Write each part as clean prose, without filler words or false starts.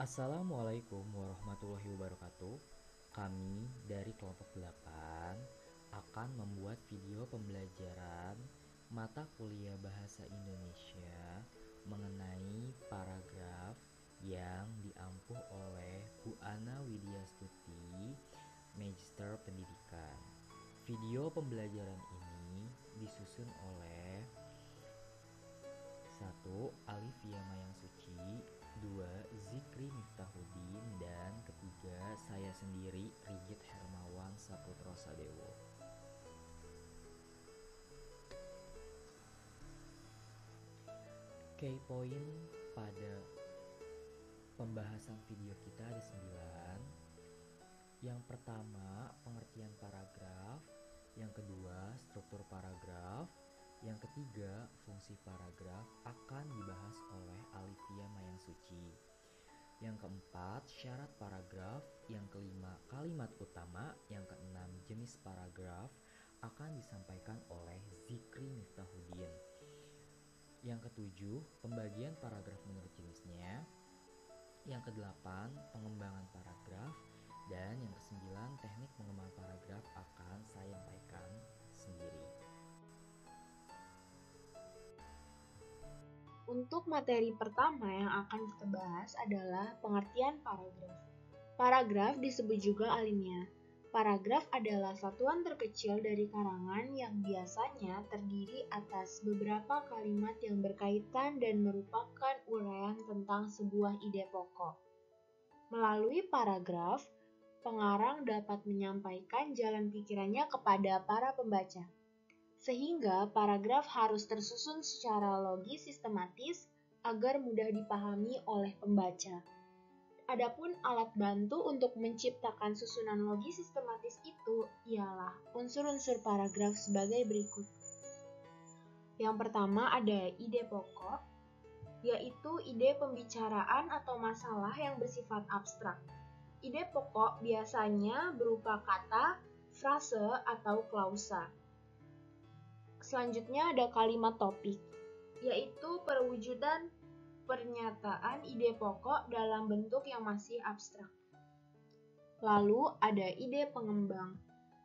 Assalamualaikum warahmatullahi wabarakatuh. Kami dari kelompok 8 akan membuat video pembelajaran mata kuliah Bahasa Indonesia mengenai paragraf yang diampuh oleh Bu Ana Widyastuti, Magister Pendidikan. Video pembelajaran ini disusun oleh 1. Alifia Mayang Suci, 2. Zikri Miftahudin, dan ketiga saya sendiri Rigit Hermawan Saputro Sadewo. Key point pada pembahasan video kita ada 9. Yang pertama, pengertian paragraf. Yang kedua, struktur paragraf. Yang ketiga, fungsi paragraf akan dibahas oleh Alifia Mayang Suci. Yang keempat, syarat paragraf. Yang kelima, kalimat utama. Yang keenam, jenis paragraf akan disampaikan oleh Zikri Miftahudin. Yang ketujuh, pembagian paragraf menurut jenisnya. Yang kedelapan, pengembangan paragraf. Dan yang kesembilan, teknik pengembangan paragraf akan saya sampaikan sendiri. Untuk materi pertama yang akan kita bahas adalah pengertian paragraf. Paragraf disebut juga alinea. Paragraf adalah satuan terkecil dari karangan yang biasanya terdiri atas beberapa kalimat yang berkaitan dan merupakan uraian tentang sebuah ide pokok. Melalui paragraf, pengarang dapat menyampaikan jalan pikirannya kepada para pembaca. Sehingga paragraf harus tersusun secara logis sistematis agar mudah dipahami oleh pembaca. Adapun alat bantu untuk menciptakan susunan logis sistematis itu ialah unsur-unsur paragraf sebagai berikut. Yang pertama ada ide pokok, yaitu ide pembicaraan atau masalah yang bersifat abstrak. Ide pokok biasanya berupa kata, frase, atau klausa. Selanjutnya ada kalimat topik, yaitu perwujudan pernyataan ide pokok dalam bentuk yang masih abstrak. Lalu ada ide pengembang,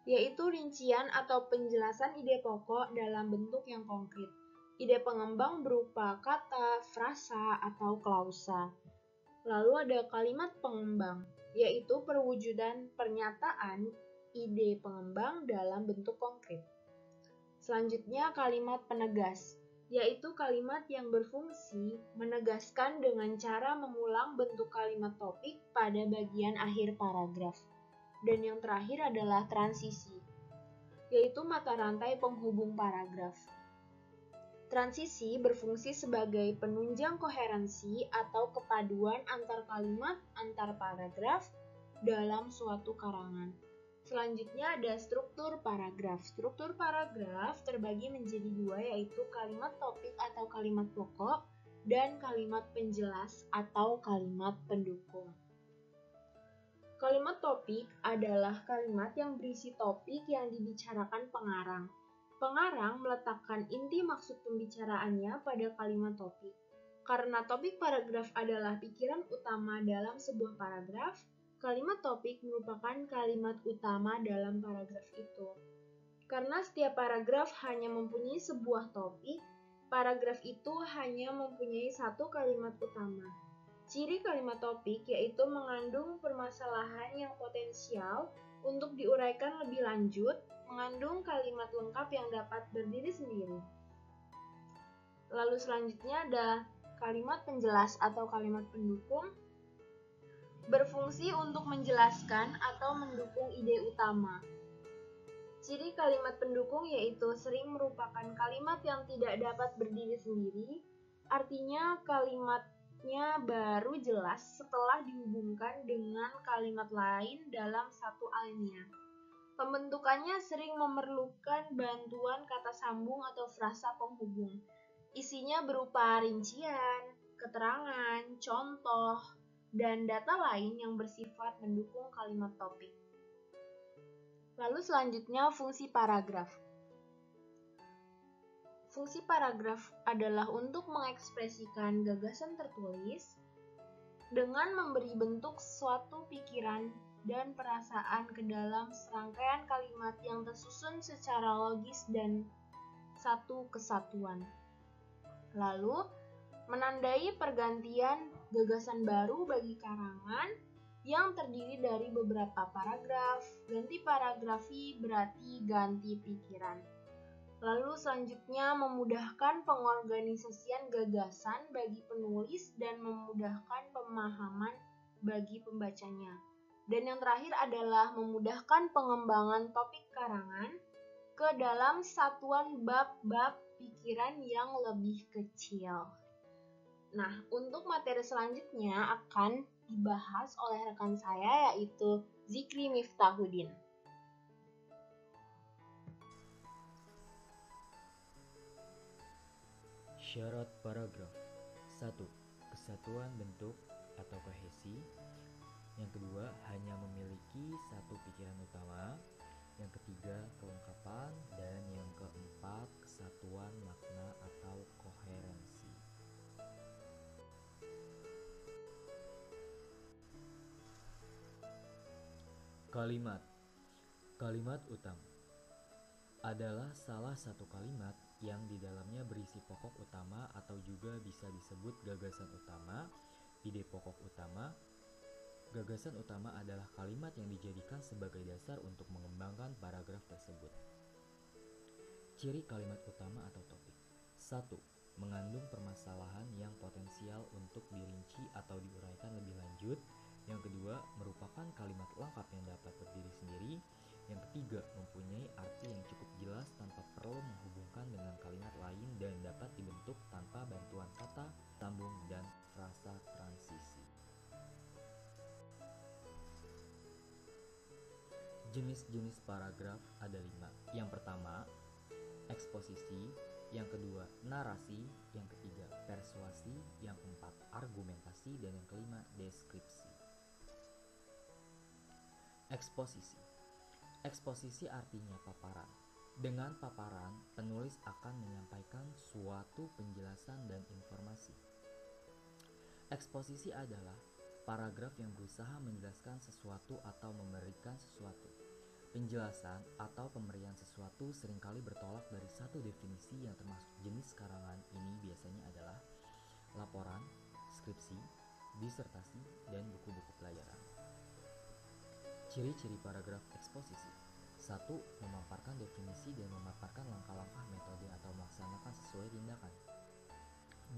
yaitu rincian atau penjelasan ide pokok dalam bentuk yang konkret. Ide pengembang berupa kata, frasa, atau klausa. Lalu ada kalimat pengembang, yaitu perwujudan pernyataan ide pengembang dalam bentuk konkret. Selanjutnya kalimat penegas, yaitu kalimat yang berfungsi menegaskan dengan cara mengulang bentuk kalimat topik pada bagian akhir paragraf. Dan yang terakhir adalah transisi, yaitu mata rantai penghubung paragraf. Transisi berfungsi sebagai penunjang koherensi atau kepaduan antar kalimat antar paragraf dalam suatu karangan. Selanjutnya ada struktur paragraf. Struktur paragraf terbagi menjadi dua, yaitu kalimat topik atau kalimat pokok dan kalimat penjelas atau kalimat pendukung. Kalimat topik adalah kalimat yang berisi topik yang dibicarakan pengarang. Pengarang meletakkan inti maksud pembicaraannya pada kalimat topik. Karena topik paragraf adalah pikiran utama dalam sebuah paragraf, kalimat topik merupakan kalimat utama dalam paragraf itu. Karena setiap paragraf hanya mempunyai sebuah topik, paragraf itu hanya mempunyai satu kalimat utama. Ciri kalimat topik yaitu mengandung permasalahan yang potensial untuk diuraikan lebih lanjut, mengandung kalimat lengkap yang dapat berdiri sendiri. Lalu selanjutnya ada kalimat penjelas atau kalimat pendukung, berfungsi untuk menjelaskan atau mendukung ide utama. Ciri kalimat pendukung yaitu sering merupakan kalimat yang tidak dapat berdiri sendiri, artinya kalimatnya baru jelas setelah dihubungkan dengan kalimat lain dalam satu alinea. Pembentukannya sering memerlukan bantuan kata sambung atau frasa penghubung. Isinya berupa rincian, keterangan, contoh, dan data lain yang bersifat mendukung kalimat topik. Lalu selanjutnya fungsi paragraf. Fungsi paragraf adalah untuk mengekspresikan gagasan tertulis, dengan memberi bentuk suatu pikiran dan perasaan ke dalam serangkaian kalimat yang tersusun secara logis dan satu kesatuan. Lalu, menandai pergantian gagasan baru bagi karangan yang terdiri dari beberapa paragraf. Ganti paragrafi berarti ganti pikiran. Lalu selanjutnya memudahkan pengorganisasian gagasan bagi penulis dan memudahkan pemahaman bagi pembacanya. Dan yang terakhir adalah memudahkan pengembangan topik karangan ke dalam satuan bab-bab pikiran yang lebih kecil. Nah, untuk materi selanjutnya akan dibahas oleh rekan saya yaitu Zikri Miftahudin. Syarat paragraf. 1. Kesatuan bentuk atau kohesi. Yang kedua, hanya memiliki satu pikiran utama. Yang ketiga, kelengkapan. Dan yang keempat, kesatuan makna atau koherensi. Kalimat. Kalimat utama adalah salah satu kalimat yang di dalamnya berisi pokok utama atau juga bisa disebut gagasan utama, ide pokok utama. Gagasan utama adalah kalimat yang dijadikan sebagai dasar untuk mengembangkan paragraf tersebut. Ciri kalimat utama atau topik. 1. Mengandung permasalahan yang potensial untuk dirinci atau diuraikan lebih lanjut. Yang kedua, merupakan kalimat lengkap yang dapat berdiri sendiri. Yang ketiga, mempunyai arti yang cukup jelas tanpa perlu menghubungkan dengan kalimat lain dan dapat dibentuk tanpa bantuan kata, sambung, dan frasa transisi. Jenis-jenis paragraf ada 5. Yang pertama, eksposisi. Yang kedua, narasi. Yang ketiga, persuasi. Yang keempat, argumentasi. Dan yang kelima, deskripsi. Eksposisi. Eksposisi artinya paparan. Dengan paparan, penulis akan menyampaikan suatu penjelasan dan informasi. Eksposisi adalah paragraf yang berusaha menjelaskan sesuatu atau memberikan sesuatu. Penjelasan atau pemberian sesuatu seringkali bertolak dari satu definisi yang termasuk jenis karangan ini biasanya adalah laporan, skripsi, disertasi, dan buku-buku pelajaran. Ciri-ciri paragraf eksposisi. 1. Memaparkan definisi dan memaparkan langkah-langkah metode atau melaksanakan sesuai tindakan.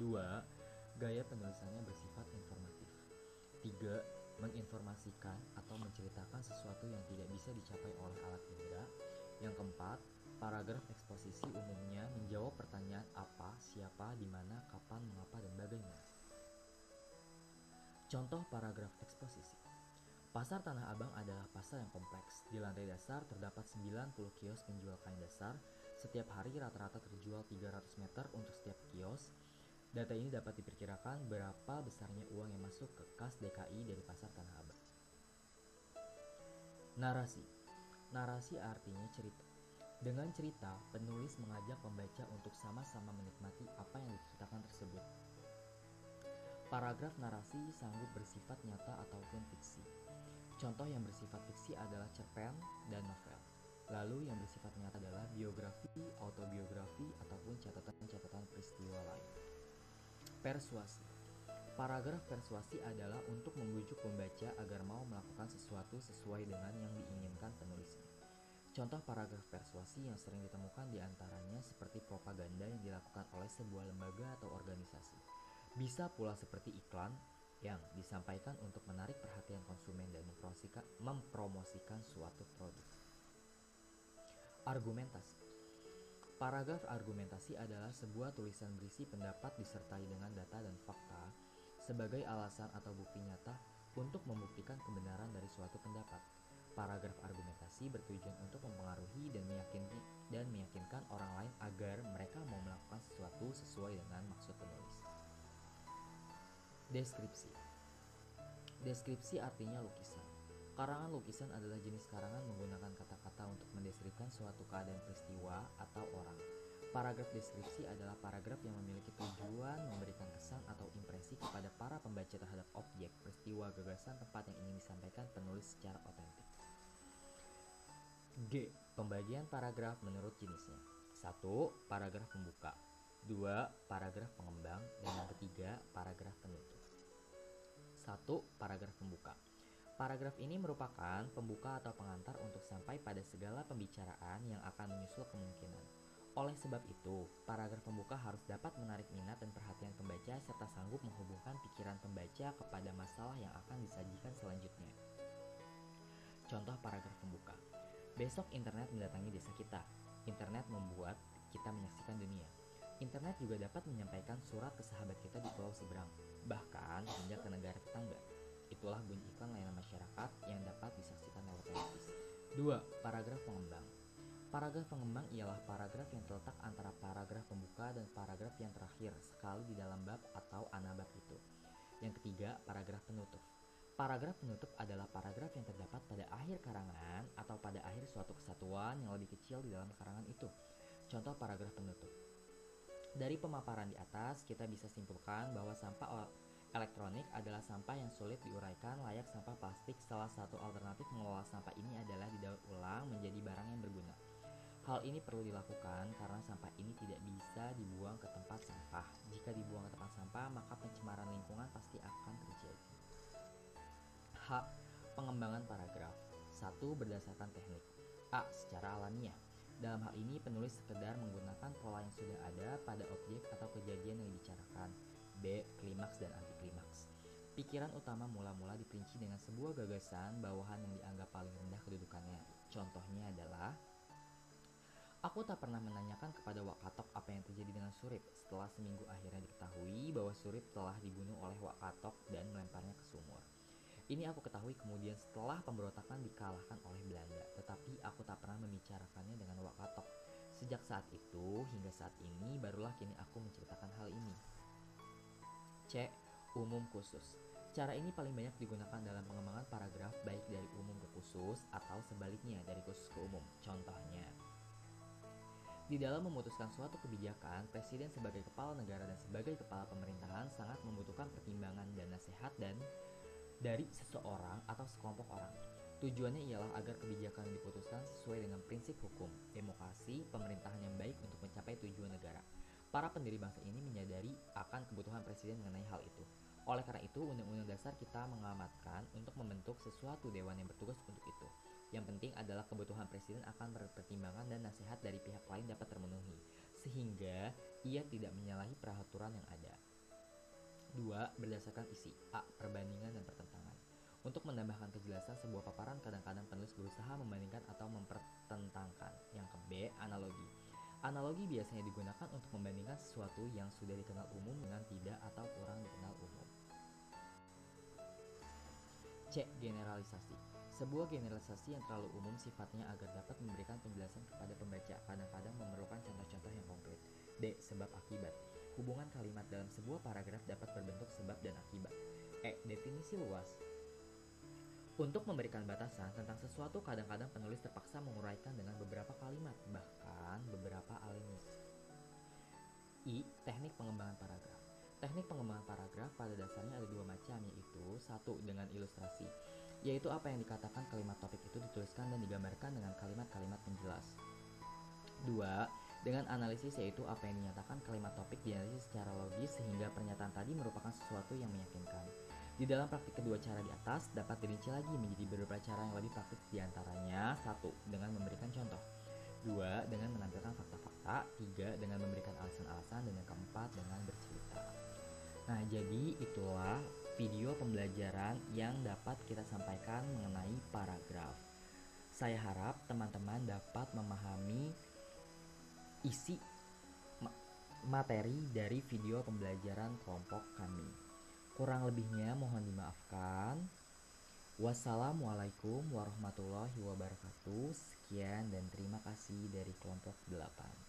2. Gaya penulisannya bersifat informatif. 3. Menginformasikan atau menceritakan sesuatu yang tidak bisa dicapai oleh alat indera. Yang keempat, paragraf eksposisi umumnya menjawab pertanyaan apa, siapa, di mana, kapan, mengapa, dan bagaimana. Contoh paragraf eksposisi. Pasar Tanah Abang adalah pasar yang kompleks. Di lantai dasar terdapat 90 kios penjual kain dasar. Setiap hari rata-rata terjual 300 meter untuk setiap kios. Data ini dapat diperkirakan berapa besarnya uang yang masuk ke kas DKI dari Pasar Tanah Abang. Narasi. Narasi artinya cerita. Dengan cerita, penulis mengajak pembaca untuk sama-sama menikmati apa yang diceritakan tersebut. Paragraf narasi sanggup bersifat nyata ataupun fiksi. Contoh yang bersifat fiksi adalah cerpen dan novel. Lalu yang bersifat nyata adalah biografi, autobiografi, ataupun catatan-catatan peristiwa lain. Persuasi. Paragraf persuasi adalah untuk membujuk pembaca agar mau melakukan sesuatu sesuai dengan yang diinginkan penulisnya. Contoh paragraf persuasi yang sering ditemukan diantaranya seperti propaganda yang dilakukan oleh sebuah lembaga atau organisasi. Bisa pula seperti iklan yang disampaikan untuk menarik perhatian konsumen dan mempromosikan suatu produk. Argumentasi. Paragraf argumentasi adalah sebuah tulisan berisi pendapat disertai dengan data dan fakta sebagai alasan atau bukti nyata untuk membuktikan kebenaran dari suatu pendapat. Paragraf argumentasi bertujuan untuk mempengaruhi dan meyakinkan orang lain agar mereka mau melakukan sesuatu sesuai dengan maksud penulis. Deskripsi. Deskripsi artinya lukisan. Karangan lukisan adalah jenis karangan menggunakan kata-kata untuk mendeskripsikan suatu keadaan peristiwa atau orang. Paragraf deskripsi adalah paragraf yang memiliki tujuan memberikan kesan atau impresi kepada para pembaca informasi terhadap objek, peristiwa, gagasan, tempat yang ingin disampaikan penulis secara otentik. G. Pembagian paragraf menurut jenisnya. 1. Paragraf pembuka. 2. Paragraf pengembang. Dan yang ketiga, paragraf penutup. 1. Paragraf pembuka. Paragraf ini merupakan pembuka atau pengantar untuk sampai pada segala pembicaraan yang akan menyusul kemungkinan. Oleh sebab itu, paragraf pembuka harus dapat menarik minat dan perhatian pembaca serta sanggup menghubungkan pikiran pembaca kepada masalah yang akan disajikan selanjutnya. Contoh paragraf pembuka. Besok internet mendatangi desa kita. Internet membuat kita menyaksikan dunia. Internet juga dapat menyampaikan surat ke sahabat kita di pulau seberang, bahkan hingga ke negara tetangga. Itulah bunyi iklan layanan masyarakat yang dapat disaksikan lewat televisi. 2. Paragraf pengembang. Paragraf pengembang ialah paragraf yang terletak antara paragraf pembuka dan paragraf yang terakhir sekali di dalam bab atau anabab itu. Yang ketiga, paragraf penutup. Paragraf penutup adalah paragraf yang terdapat pada akhir karangan atau pada akhir suatu kesatuan yang lebih kecil di dalam karangan itu. Contoh paragraf penutup. Dari pemaparan di atas, kita bisa simpulkan bahwa sampah elektronik adalah sampah yang sulit diuraikan layak sampah plastik. Salah satu alternatif mengelola sampah ini adalah didaur ulang menjadi barang yang berguna. Hal ini perlu dilakukan karena sampah ini tidak bisa dibuang ke tempat sampah. Jika dibuang ke tempat sampah, maka pencemaran lingkungan pasti akan terjadi. H. Pengembangan paragraf. 1. Berdasarkan teknik. A. Secara alamiah. Dalam hal ini penulis sekedar menggunakan pola yang sudah ada pada objek atau kejadian yang dibicarakan. B. Klimaks dan antiklimaks. Pikiran utama mula-mula diperinci dengan sebuah gagasan bawahan yang dianggap paling rendah kedudukannya. Contohnya adalah, aku tak pernah menanyakan kepada Wakatok apa yang terjadi dengan Surip setelah seminggu akhirnya diketahui bahwa Surip telah dibunuh oleh Wakatok dan melemparnya ke sumur. Ini aku ketahui kemudian setelah pemberontakan dikalahkan oleh Belanda, tetapi aku tak pernah membicarakannya dengan Wakatok. Sejak saat itu hingga saat ini barulah kini aku menceritakan hal ini. C. Umum khusus. Cara ini paling banyak digunakan dalam pengembangan paragraf baik dari umum ke khusus atau sebaliknya dari khusus ke umum. Contohnya, di dalam memutuskan suatu kebijakan, Presiden sebagai kepala negara dan sebagai kepala pemerintahan sangat membutuhkan pertimbangan dan nasihat dari seseorang atau sekelompok orang. Tujuannya ialah agar kebijakan yang diputuskan sesuai dengan prinsip hukum, demokrasi, pemerintahan yang baik untuk mencapai tujuan negara. Para pendiri bangsa ini menyadari akan kebutuhan presiden mengenai hal itu. Oleh karena itu, Undang-Undang Dasar kita mengamatkan untuk membentuk sesuatu dewan yang bertugas untuk itu. Yang penting adalah kebutuhan presiden akan pertimbangan dan nasihat dari pihak lain dapat termenuhi, sehingga ia tidak menyalahi peraturan yang ada. 2. Berdasarkan isi. A. Perbandingan dan pertentangan. Untuk menambahkan kejelasan sebuah paparan, kadang-kadang penulis berusaha membandingkan atau mempertentangkan. Yang ke B. Analogi. Analogi biasanya digunakan untuk membandingkan sesuatu yang sudah dikenal umum dengan tidak atau kurang dikenal umum. C. Generalisasi. Sebuah generalisasi yang terlalu umum sifatnya agar dapat memberikan penjelasan kepada pembaca, kadang-kadang memerlukan contoh-contoh yang konkret. D. Sebab akibat. Hubungan kalimat dalam sebuah paragraf dapat berbentuk sebab dan akibat. E. Definisi luas. Untuk memberikan batasan tentang sesuatu, kadang-kadang penulis terpaksa menguraikan dengan beberapa kalimat, bahkan beberapa alinea. I. Teknik pengembangan paragraf. Teknik pengembangan paragraf pada dasarnya ada dua macam, yaitu 1. Dengan ilustrasi, yaitu apa yang dikatakan kalimat topik itu dituliskan dan digambarkan dengan kalimat-kalimat penjelas. 2. Dengan analisis, yaitu apa yang dinyatakan kalimat topik dianalisis secara logis sehingga pernyataan tadi merupakan sesuatu yang meyakinkan. Di dalam praktik kedua cara di atas dapat dirinci lagi menjadi beberapa cara yang lebih praktik, diantaranya 1. Dengan memberikan contoh, 2. Dengan menampilkan fakta-fakta, 3. Dengan memberikan alasan-alasan, dan yang keempat dengan bercerita. Nah, jadi itulah video pembelajaran yang dapat kita sampaikan mengenai paragraf. Saya harap teman-teman dapat memahami isi materi dari video pembelajaran kelompok kami. Kurang lebihnya mohon dimaafkan. Wassalamualaikum warahmatullahi wabarakatuh. Sekian dan terima kasih dari kelompok 8.